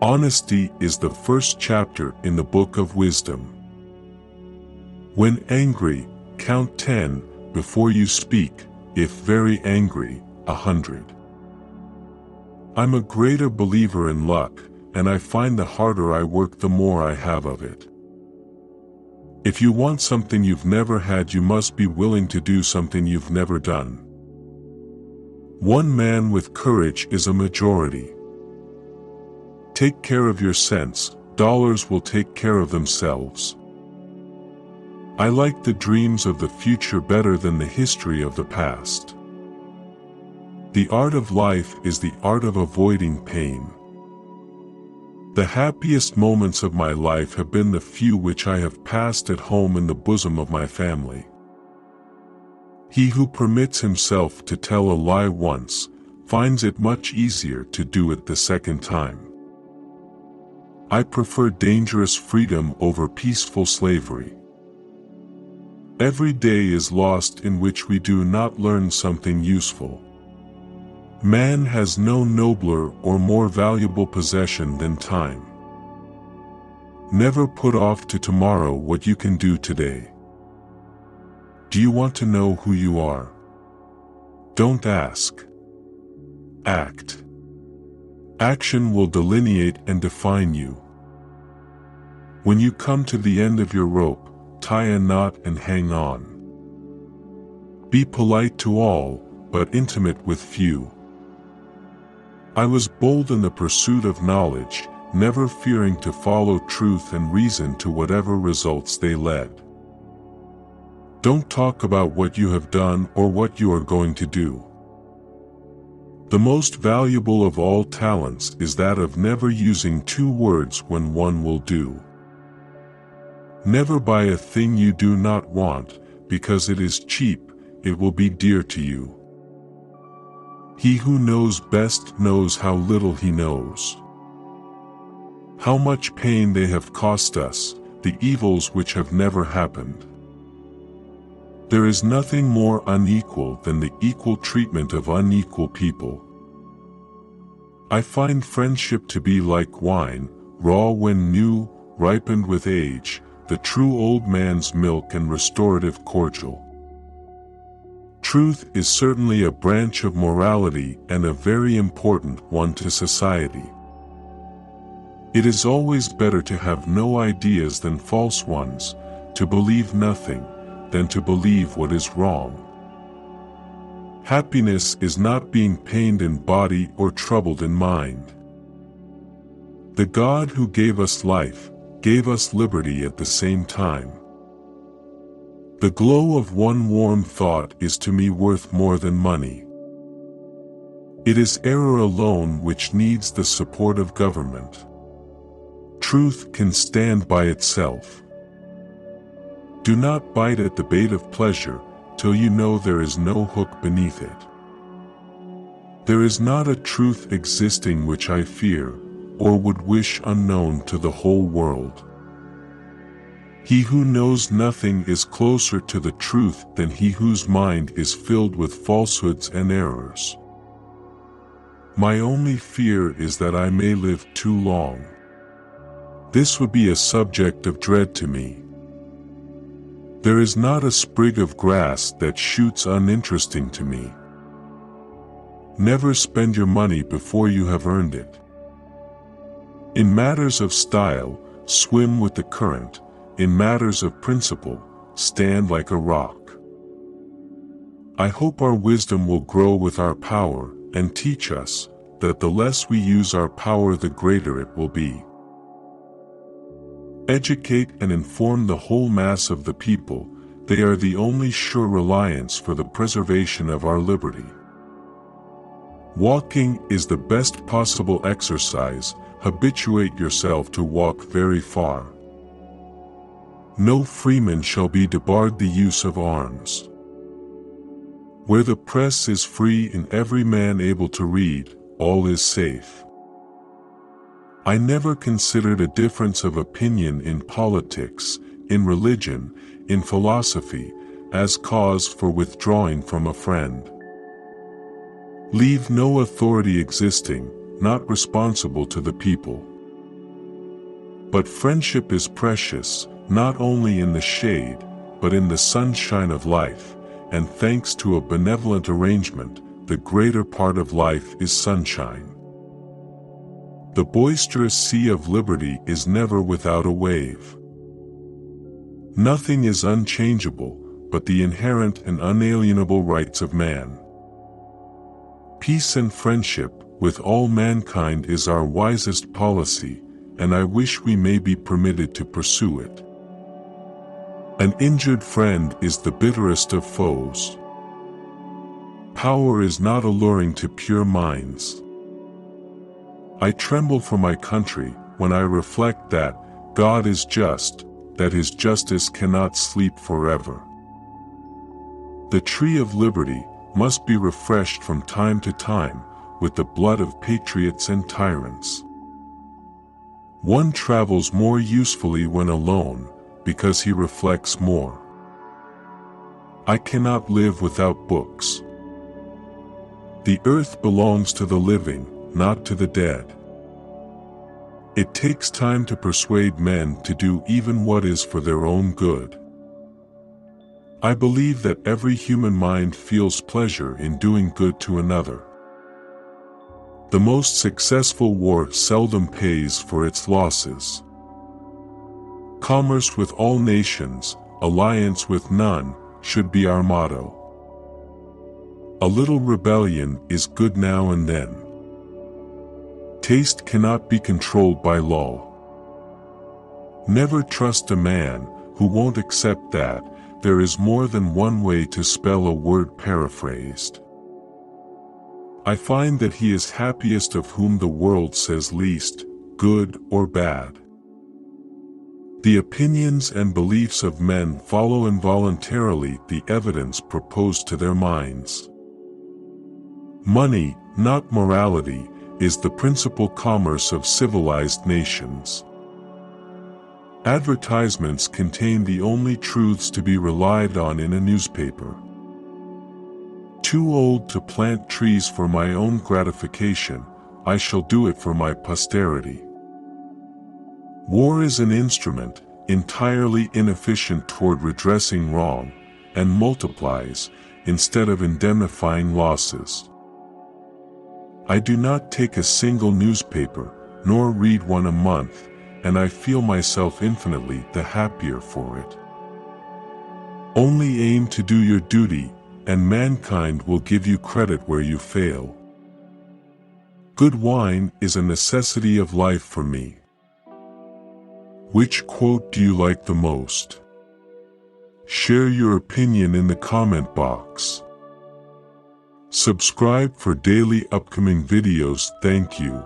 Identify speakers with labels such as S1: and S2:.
S1: Honesty is the first chapter in the book of wisdom. When angry, count 10 before you speak, if very angry, 100. I'm a greater believer in luck, and I find the harder I work the more I have of it. If you want something you've never had, you must be willing to do something you've never done. One man with courage is a majority. Take care of your sense, dollars will take care of themselves. I like the dreams of the future better than the history of the past. The art of life is the art of avoiding pain. The happiest moments of my life have been the few which I have passed at home in the bosom of my family. He who permits himself to tell a lie once, finds it much easier to do it the second time. I prefer dangerous freedom over peaceful slavery. Every day is lost in which we do not learn something useful. Man has no nobler or more valuable possession than time. Never put off to tomorrow what you can do today. Do you want to know who you are? Don't ask. Act. Action will delineate and define you. When you come to the end of your rope, tie a knot and hang on. Be polite to all, but intimate with few. I was bold in the pursuit of knowledge, never fearing to follow truth and reason to whatever results they led. Don't talk about what you have done or what you are going to do. The most valuable of all talents is that of never using two words when one will do. Never buy a thing you do not want, because it is cheap, it will be dear to you. He who knows best knows how little he knows. How much pain they have cost us, the evils which have never happened. There is nothing more unequal than the equal treatment of unequal people. I find friendship to be like wine, raw when new, ripened with age, the true old man's milk and restorative cordial. Truth is certainly a branch of morality and a very important one to society. It is always better to have no ideas than false ones, to believe nothing, than to believe what is wrong. Happiness is not being pained in body or troubled in mind. The God who gave us life, gave us liberty at the same time. The glow of one warm thought is to me worth more than money. It is error alone which needs the support of government. Truth can stand by itself. Do not bite at the bait of pleasure, till you know there is no hook beneath it. There is not a truth existing which I fear, or would wish unknown to the whole world. He who knows nothing is closer to the truth than he whose mind is filled with falsehoods and errors. My only fear is that I may live too long. This would be a subject of dread to me. There is not a sprig of grass that shoots uninteresting to me. Never spend your money before you have earned it. In matters of style, swim with the current. In matters of principle, stand like a rock. I hope our wisdom will grow with our power, and teach us, that the less we use our power the greater it will be. Educate and inform the whole mass of the people, they are the only sure reliance for the preservation of our liberty. Walking is the best possible exercise, habituate yourself to walk very far. No freeman shall be debarred the use of arms. Where the press is free and every man able to read, all is safe. I never considered a difference of opinion in politics, in religion, in philosophy, as cause for withdrawing from a friend. Leave no authority existing, not responsible to the people. But friendship is precious, not only in the shade, but in the sunshine of life, and thanks to a benevolent arrangement, the greater part of life is sunshine. The boisterous sea of liberty is never without a wave. Nothing is unchangeable, but the inherent and unalienable rights of man. Peace and friendship with all mankind is our wisest policy, and I wish we may be permitted to pursue it. An injured friend is the bitterest of foes. Power is not alluring to pure minds. I tremble for my country when I reflect that God is just, that his justice cannot sleep forever. The tree of liberty must be refreshed from time to time with the blood of patriots and tyrants. One travels more usefully when alone, because he reflects more. I cannot live without books. The earth belongs to the living, not to the dead. It takes time to persuade men to do even what is for their own good. I believe that every human mind feels pleasure in doing good to another. The most successful war seldom pays for its losses. Commerce with all nations, alliance with none, should be our motto. A little rebellion is good now and then. Taste cannot be controlled by law. Never trust a man who won't accept that there is more than one way to spell a word paraphrased. I find that he is happiest of whom the world says least, good or bad. The opinions and beliefs of men follow involuntarily the evidence proposed to their minds. Money, not morality, is the principal commerce of civilized nations. Advertisements contain the only truths to be relied on in a newspaper. Too old to plant trees for my own gratification, I shall do it for my posterity. War is an instrument, entirely inefficient toward redressing wrong, and multiplies, instead of indemnifying losses. I do not take a single newspaper, nor read one a month, and I feel myself infinitely the happier for it. Only aim to do your duty, and mankind will give you credit where you fail. Good wine is a necessity of life for me. Which quote do you like the most? Share your opinion in the comment box. Subscribe for daily upcoming videos. Thank you.